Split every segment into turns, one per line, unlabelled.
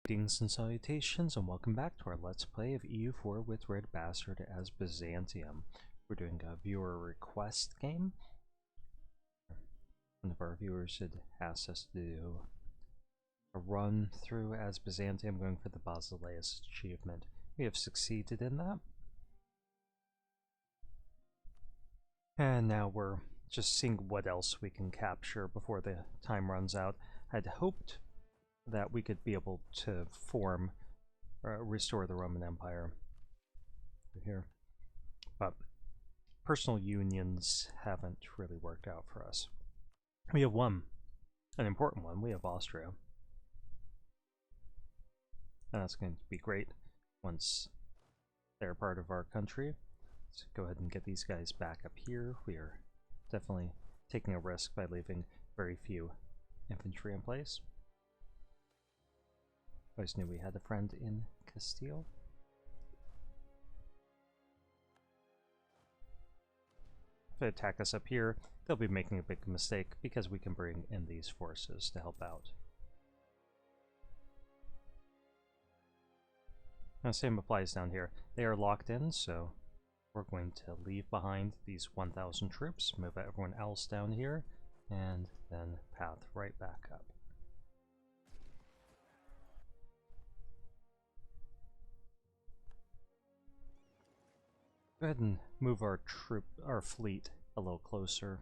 Greetings and salutations, and welcome back to our Let's Play of EU4 with RedBstrd as Byzantium. We're doing a viewer request game. One of our viewers had asked us to do a run through as Byzantium, going for the Basileus achievement. We have succeeded in that. And now we're just seeing what else we can capture before the time runs out. I'd hoped that we could be able to restore the Roman Empire here. But personal unions haven't really worked out for us. We have one, an important one. We have Austria. And that's going to be great once they're part of our country. Let's go ahead and get these guys back up here. We are definitely taking a risk by leaving very few infantry in place. Always knew we had a friend in Castile. If they attack us up here, they'll be making a big mistake because we can bring in these forces to help out. Now, same applies down here. They are locked in, so we're going to leave behind these 1,000 troops, move everyone else down here, and then path right back up. Go ahead and move our fleet a little closer.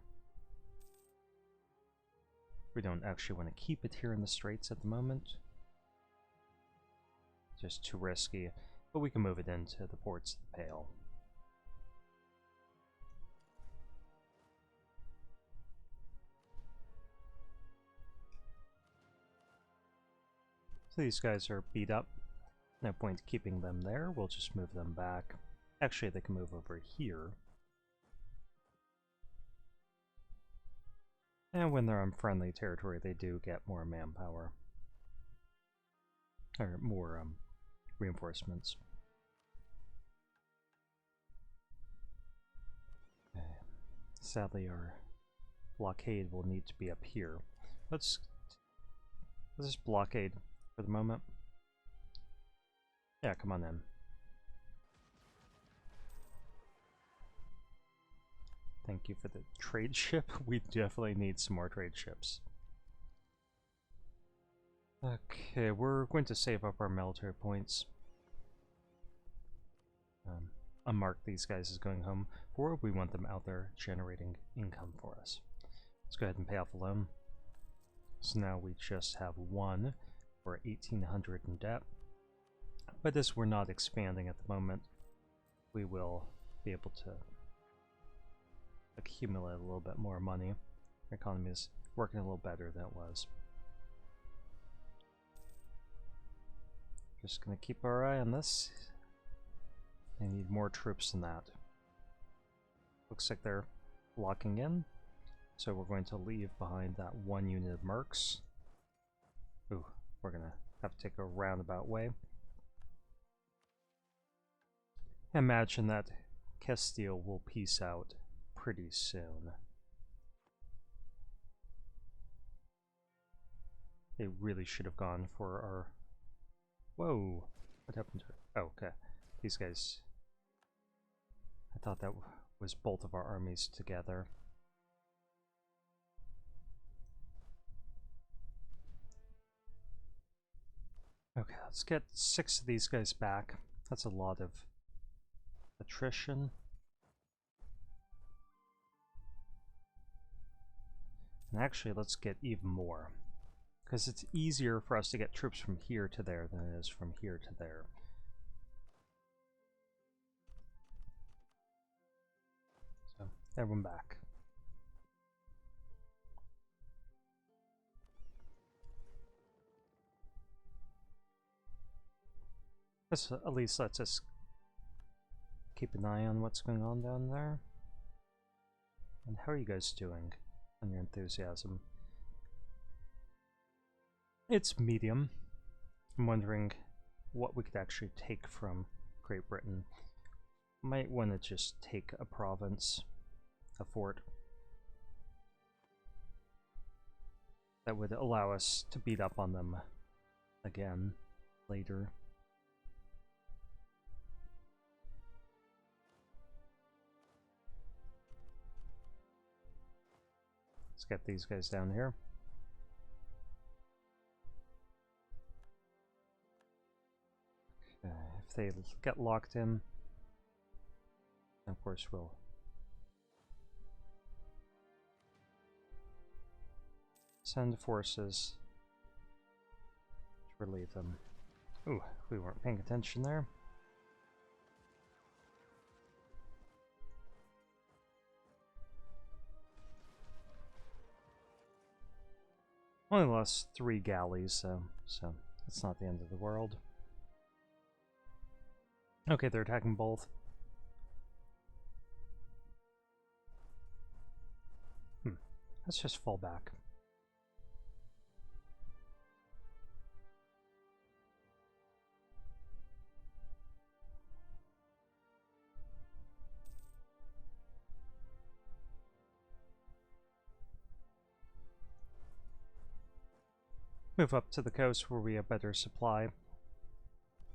We don't actually want to keep it here in the straits at the moment. Just too risky, but we can move it into the ports of the Pale. So these guys are beat up. No point keeping them there. We'll just move them back. Actually, they can move over here. And when they're on friendly territory, they do get more manpower. Or more reinforcements. Sadly, our blockade will need to be up here. Let's just blockade for the moment. Yeah, come on in. Thank you for the trade ship. We definitely need some more trade ships. Okay, we're going to save up our military points. Unmark these guys as going home, or we want them out there generating income for us. Let's go ahead and pay off a loan. So now we just have one for 1,800 in debt. But as we're not expanding at the moment, we will be able to accumulate a little bit more money. Our economy is working a little better than it was. Just gonna keep our eye on this. They need more troops than that. Looks like they're locking in, so we're going to leave behind that one unit of mercs. Ooh, we're gonna have to take a roundabout way. Imagine that Castile will peace out pretty soon. They really should have gone for our... Whoa! What happened to it? Oh, okay. These guys... I thought that was both of our armies together. Okay, let's get 6 of these guys back. That's a lot of attrition. And actually, let's get even more. Because it's easier for us to get troops from here to there than it is from here to there. So, everyone back. This at least lets us keep an eye on what's going on down there. And how are you guys doing on your enthusiasm? It's medium. I'm wondering what we could actually take from Great Britain. Might want to just take a province, a fort. That would allow us to beat up on them again. later. Let's get these guys down here. Okay, if they get locked in, of course we'll send forces to relieve them. Ooh, we weren't paying attention there. Only lost 3 galleys, so it's not the end of the world. Okay, they're attacking both. Let's just fall back. Move up to the coast where we have better supply.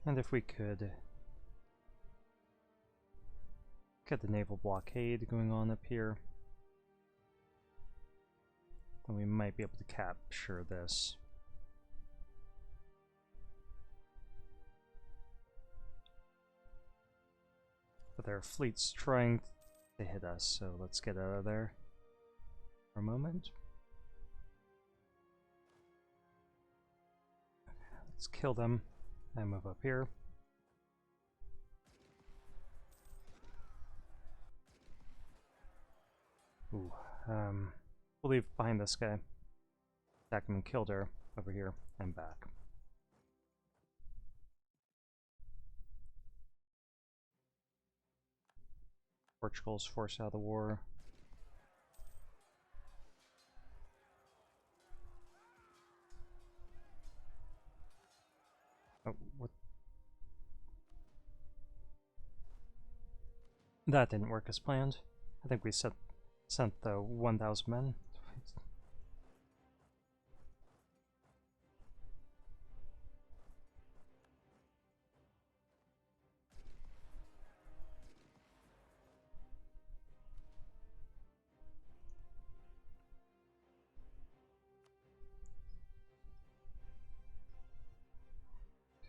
And if we could get the naval blockade going on up here, then we might be able to capture this. But their fleet's trying to hit us, so let's get out of there for a moment. Let's kill them and move up here. Ooh, we'll leave behind this guy. Attack him and killed her over here and back. Portugal's forced out of the war. Oh, what? That didn't work as planned. I think we sent the 1,000 men.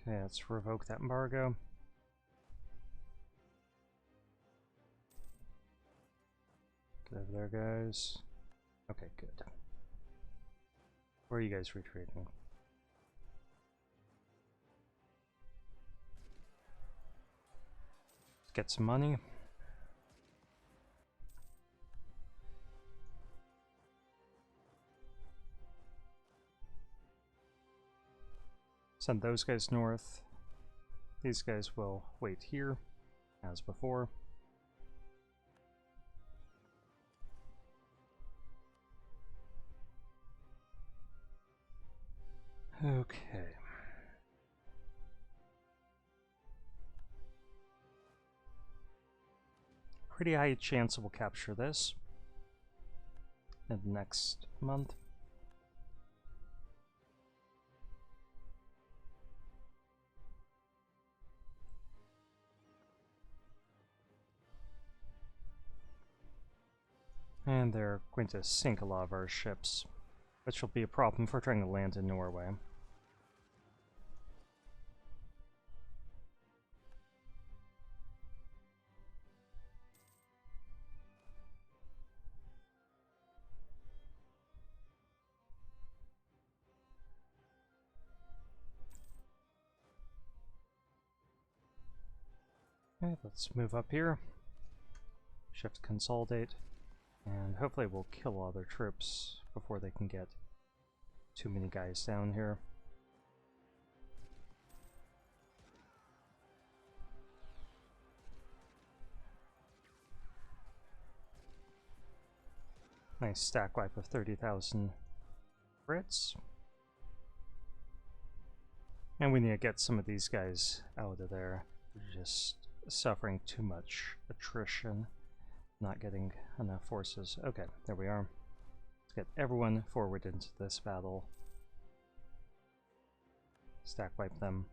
Okay, let's revoke that embargo. Get over there, guys. Okay, good. Where are you guys retreating? Let's get some money. Send those guys north. These guys will wait here, as before. Okay. Pretty high chance we'll capture this in the next month. And they're going to sink a lot of our ships, which will be a problem for trying to land in Norway. Okay, let's move up here. Shift consolidate. And hopefully we'll kill all their troops before they can get too many guys down here. Nice stack wipe of 30,000 Brits. And we need to get some of these guys out of there. They're just suffering too much attrition. Not getting enough forces. Okay, there we are. Let's get everyone forward into this battle. Stack wipe them.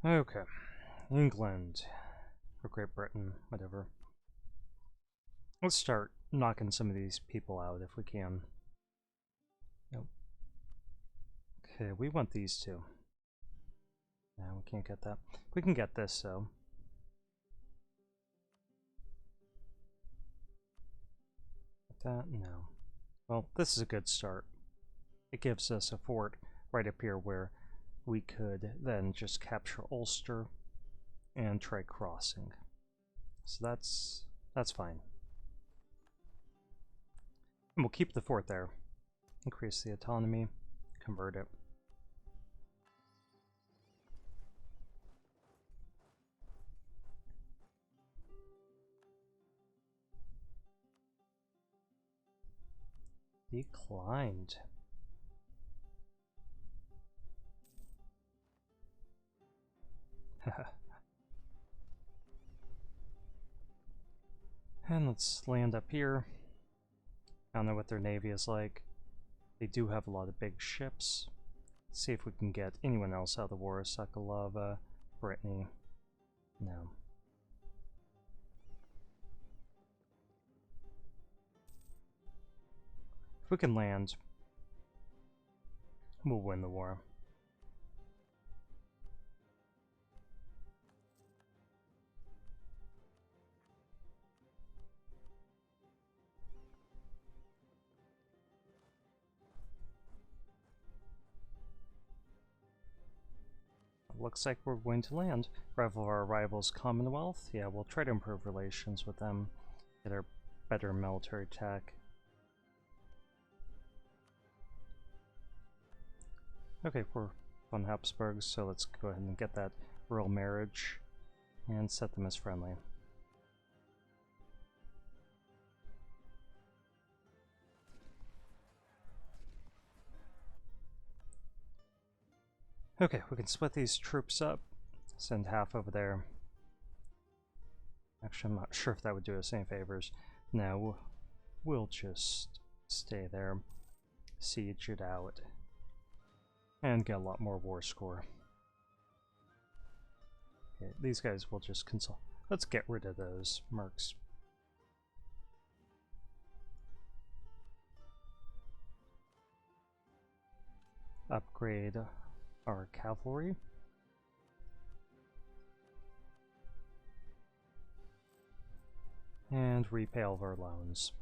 Okay. England. Or Great Britain, whatever. Let's start knocking some of these people out if we can. Nope. Okay, we want these two. No, we can't get that. We can get this, though. That? No. Well, this is a good start. It gives us a fort right up here where we could then just capture Ulster and try crossing. So that's fine. And we'll keep the fort there. Increase the autonomy, convert it. Declined. And let's land up here. I don't know what their navy is like. They do have a lot of big ships. Let's see if we can get anyone else out of the war. Sokolova, Brittany. No. If we can land, we'll win the war. Looks like we're going to land. Rival of our rivals, Commonwealth. Yeah, we'll try to improve relations with them. Get our better military tech. Okay, we're on Habsburgs, so let's go ahead and get that royal marriage and set them as friendly. Okay, we can split these troops up, send half over there. Actually, I'm not sure if that would do us any favors. No, we'll just stay there, siege it out, and get a lot more war score. Okay, these guys will just consult. Let's get rid of those mercs. Upgrade our cavalry. And repay all of our loans.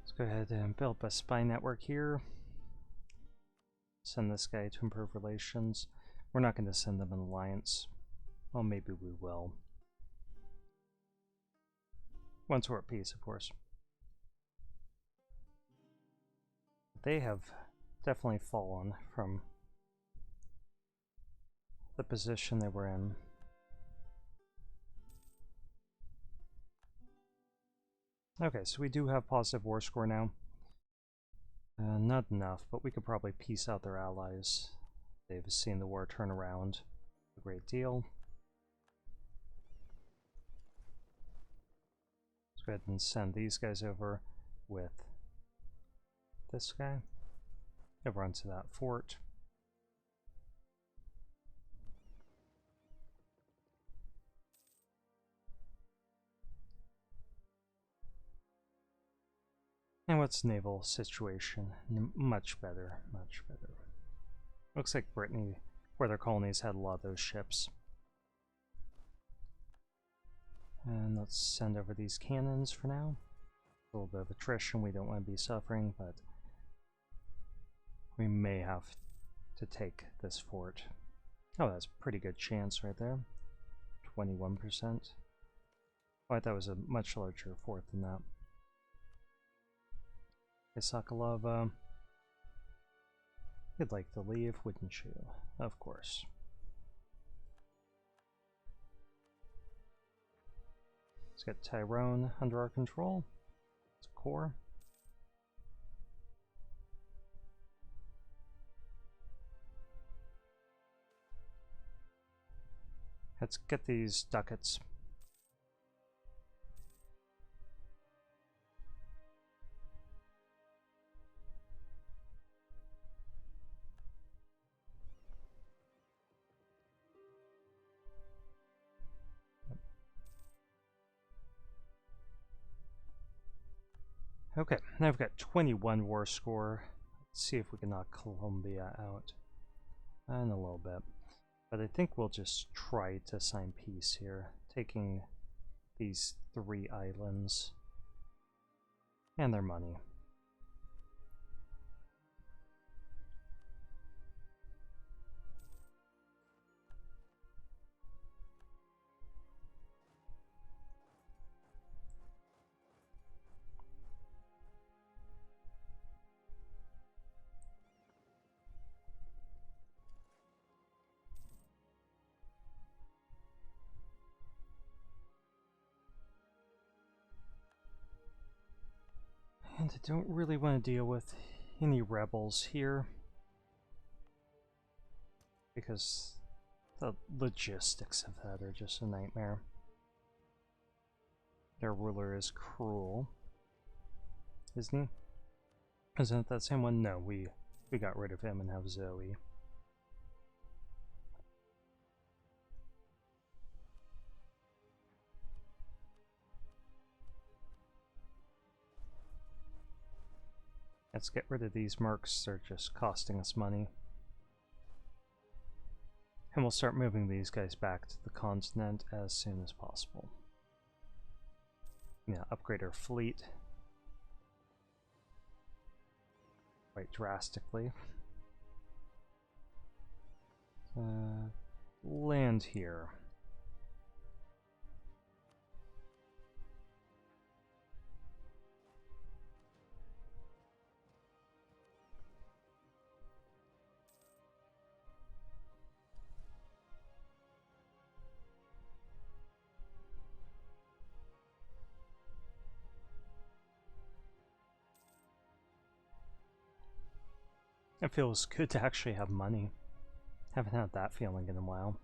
Let's go ahead and build a spy network here. Send this guy to improve relations. We're not going to send them an alliance. Well, maybe we will. Once we're at peace, of course. They have definitely fallen from the position they were in. Okay, so we do have positive war score now. Not enough, but we could probably peace out their allies. They've seen the war turn around a great deal. Let's go ahead and send these guys over with this guy over onto that fort. And what's naval situation? Much better, much better. Looks like Brittany, where their colonies had a lot of those ships. And let's send over these cannons for now. A little bit of attrition, we don't want to be suffering, but we may have to take this fort. Oh, that's a pretty good chance right there. 21%. Oh, I thought it was a much larger fort than that. Sokolova. You'd like to leave, wouldn't you? Of course. Let's get Tyrone under our control. It's a core. Let's get these ducats. Okay, now I've got 21 war score. Let's see if we can knock Colombia out in a little bit. But I think we'll just try to sign peace here, taking these 3 islands and their money. And I don't really want to deal with any rebels here, because the logistics of that are just a nightmare. Their ruler is cruel, isn't he? Isn't it that same one? No, we got rid of him and have Zoe. Let's get rid of these mercs, they're just costing us money. And we'll start moving these guys back to the continent as soon as possible. Yeah, upgrade our fleet quite drastically. Land here. It feels good to actually have money. Haven't had that feeling in a while.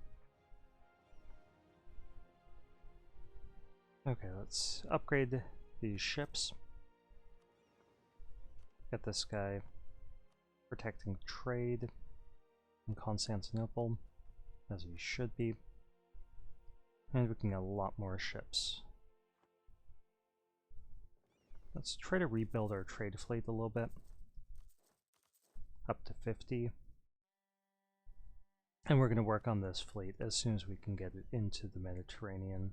Okay, let's upgrade these ships. Get this guy protecting trade in Constantinople, as he should be. And we can get a lot more ships. Let's try to rebuild our trade fleet a little bit. Up to 50. And we're going to work on this fleet as soon as we can get it into the Mediterranean.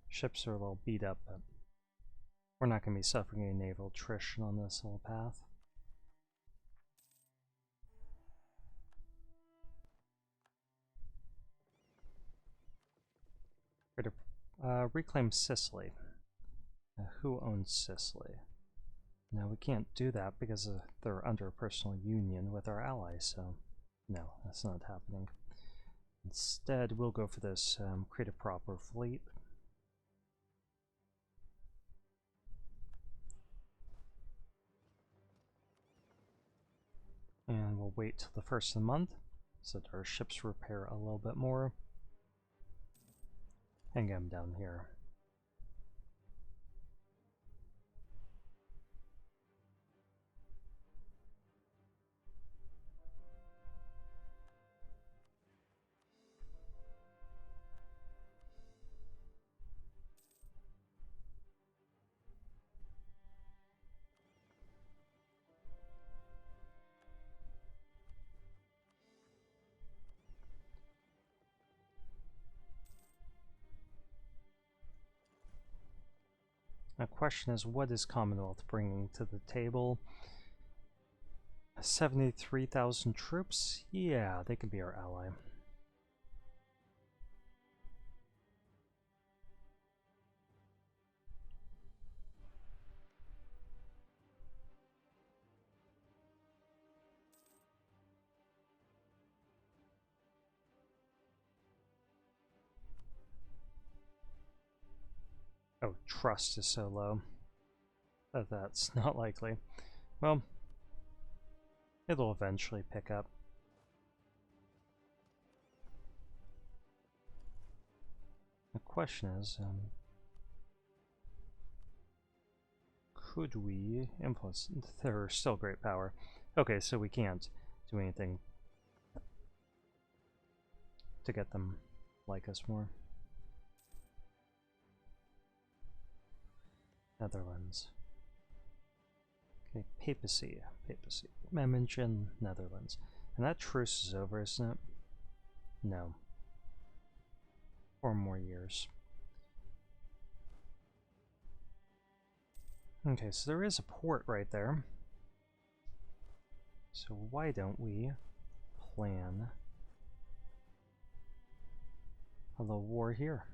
Ships are a little beat up, but we're not going to be suffering any naval attrition on this whole path. We're going to reclaim Sicily. Who owns Sicily? Now we can't do that because they're under a personal union with our allies, so no, that's not happening. Instead, we'll go for this, create a proper fleet. And we'll wait till the first of the month so that our ships repair a little bit more. And get them down here. The question is, what is Commonwealth bringing to the table? 73,000 troops? Yeah, they can be our ally. Oh, trust is so low that that's not likely. Well, it'll eventually pick up. The question is, could we influence? They're still great power. Okay, so we can't do anything to get them like us more. Netherlands. Okay, Papacy. Memmingen, Netherlands. And that truce is over, isn't it? No. 4 more years. Okay, so there is a port right there. So why don't we plan a little war here?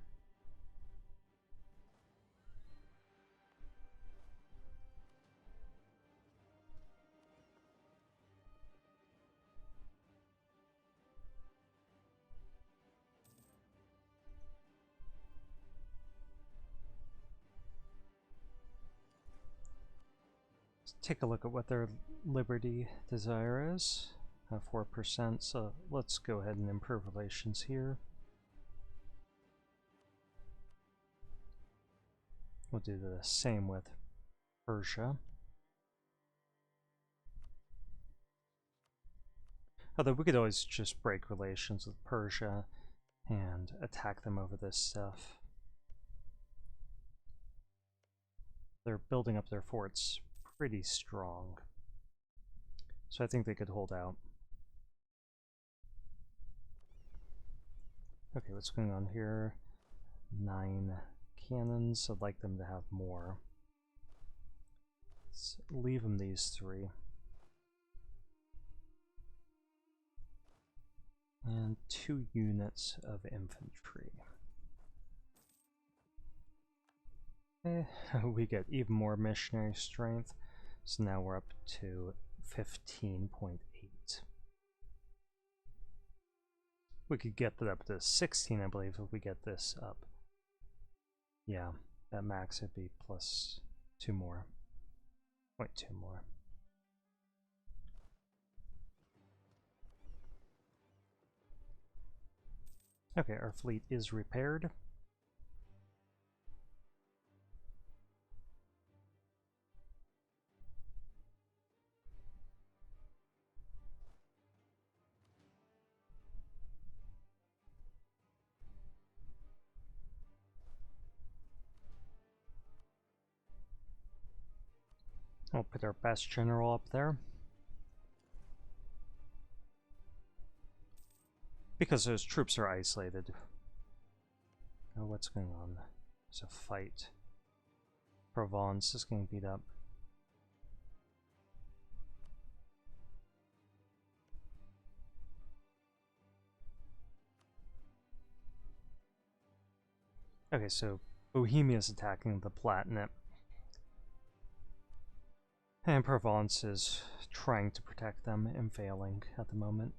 Let's take a look at what their liberty desire is. 4%, so let's go ahead and improve relations here. We'll do the same with Persia. Although we could always just break relations with Persia and attack them over this stuff. They're building up their forts pretty strong, so I think they could hold out. Okay, what's going on here? 9 cannons. I'd like them to have more. Let's leave them these 3. And 2 units of infantry. Okay, we get even more missionary strength, so now we're up to 15.8. We could get that up to 16, I believe, if we get this up. Yeah, that max would be plus 2 more. 0.2 more. Okay, our fleet is repaired. We'll put our best general up there. Because those troops are isolated. Oh, what's going on? There's a fight. Provence is getting beat up. Okay, so Bohemia is attacking the Palatinate. And Provence is trying to protect them and failing at the moment.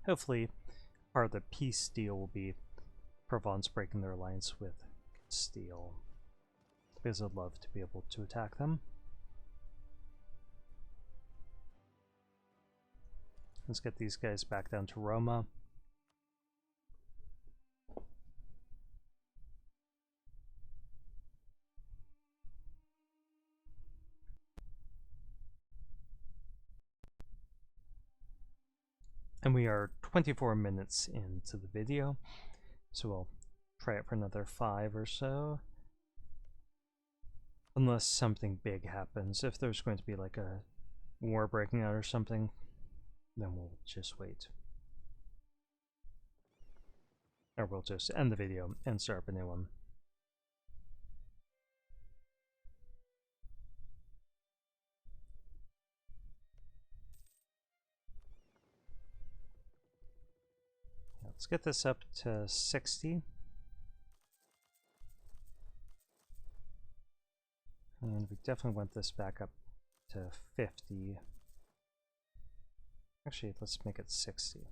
Hopefully, part of the peace deal will be Provence breaking their alliance with Castile, because I'd love to be able to attack them. Let's get these guys back down to Roma. And we are 24 minutes into the video, so we'll try it for another 5 or so. Unless something big happens. If there's going to be like a war breaking out or something, then we'll just wait. Or we'll just end the video and start up a new one. Let's get this up to 60. And we definitely want this back up to 50. Actually, let's make it 60.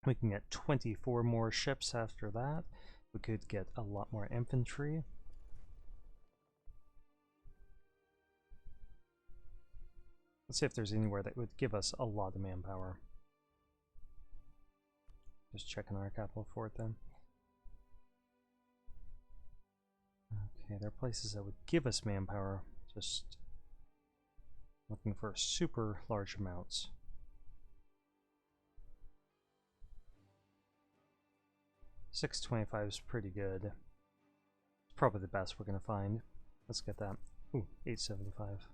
We can get 24 more ships after that. We could get a lot more infantry. Let's see if there's anywhere that would give us a lot of manpower. Just checking our capital fort then. Okay, there are places that would give us manpower, just looking for super large amounts. 625 is pretty good. It's probably the best we're gonna find. Let's get that. Ooh, 875.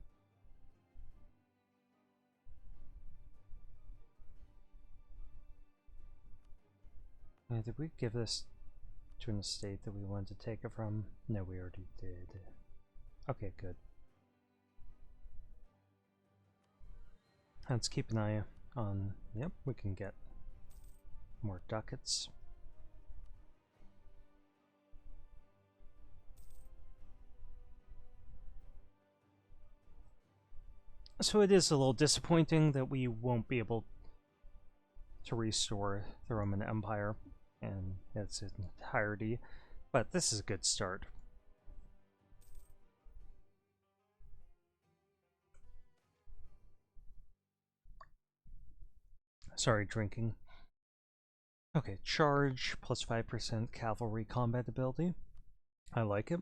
Did we give this to an estate that we wanted to take it from? No, we already did. Okay, good. Let's keep an eye on... Yep, we can get more ducats. So it is a little disappointing that we won't be able to restore the Roman Empire in its entirety, but this is a good start. Sorry, drinking. Okay, charge plus 5% cavalry combat ability. I like it.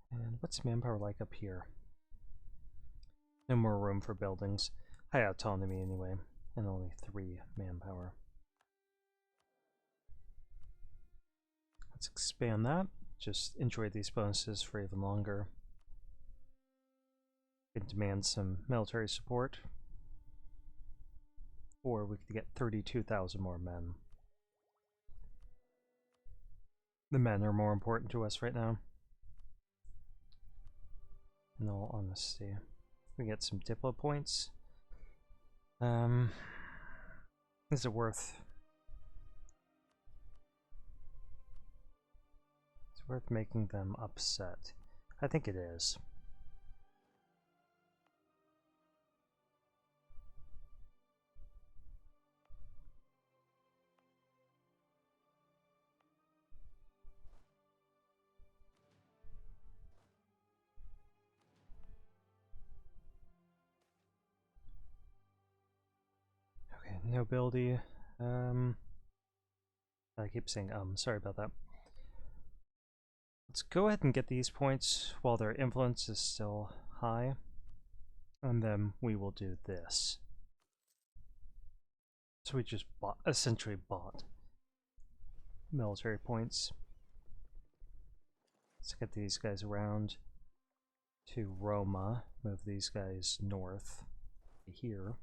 And what's manpower like up here? No more room for buildings. High autonomy anyway, and only 3 manpower. Let's expand that. Just enjoy these bonuses for even longer. We can demand some military support. Or we could get 32,000 more men. The men are more important to us right now. In all honesty. We get some Diplo points. Is it worth... It's worth making them upset. I think it is. Okay, nobility. I keep saying sorry about that. Let's go ahead and get these points while their influence is still high. And then we will do this. So we just essentially bought military points. Let's get these guys around to Roma. Move these guys north here.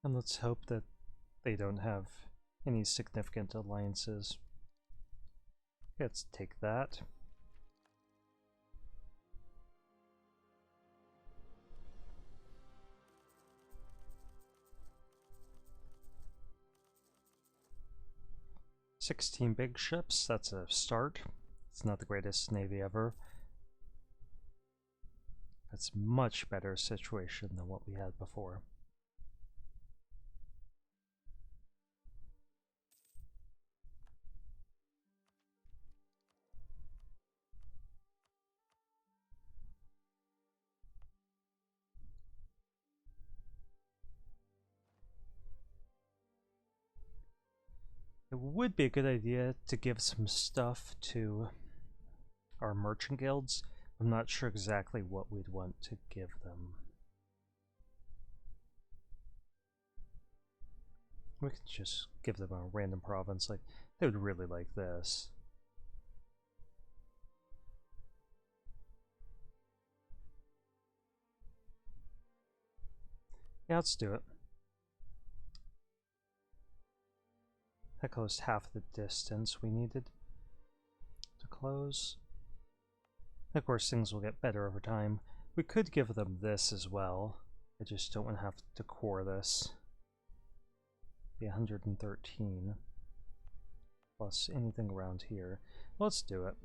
And let's hope that they don't have any significant alliances. Let's take that. "16 big ships, that's a start. It's not the greatest navy ever. That's a much better situation than what we had before. It would be a good idea to give some stuff to our merchant guilds. I'm not sure exactly what we'd want to give them. We could just give them a random province, like, they would really like this. Yeah, let's do it. That closed half the distance we needed to close. Of course, things will get better over time. We could give them this as well. I just don't want to have to core this. Be 113 plus anything around here. Let's do it.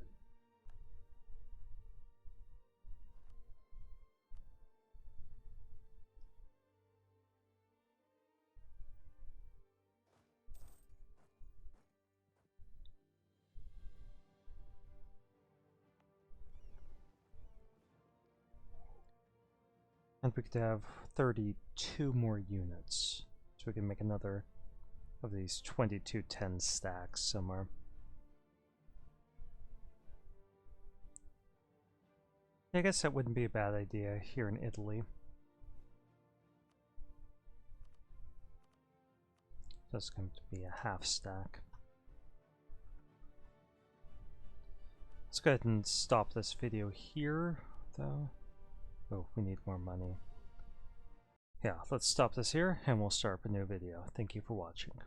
And we could have 32 more units. So we can make another of these 2210 stacks somewhere. I guess that wouldn't be a bad idea here in Italy. That's going to be a half stack. Let's go ahead and stop this video here, though. Oh, we need more money. Yeah, let's stop this here, and we'll start up a new video. Thank you for watching.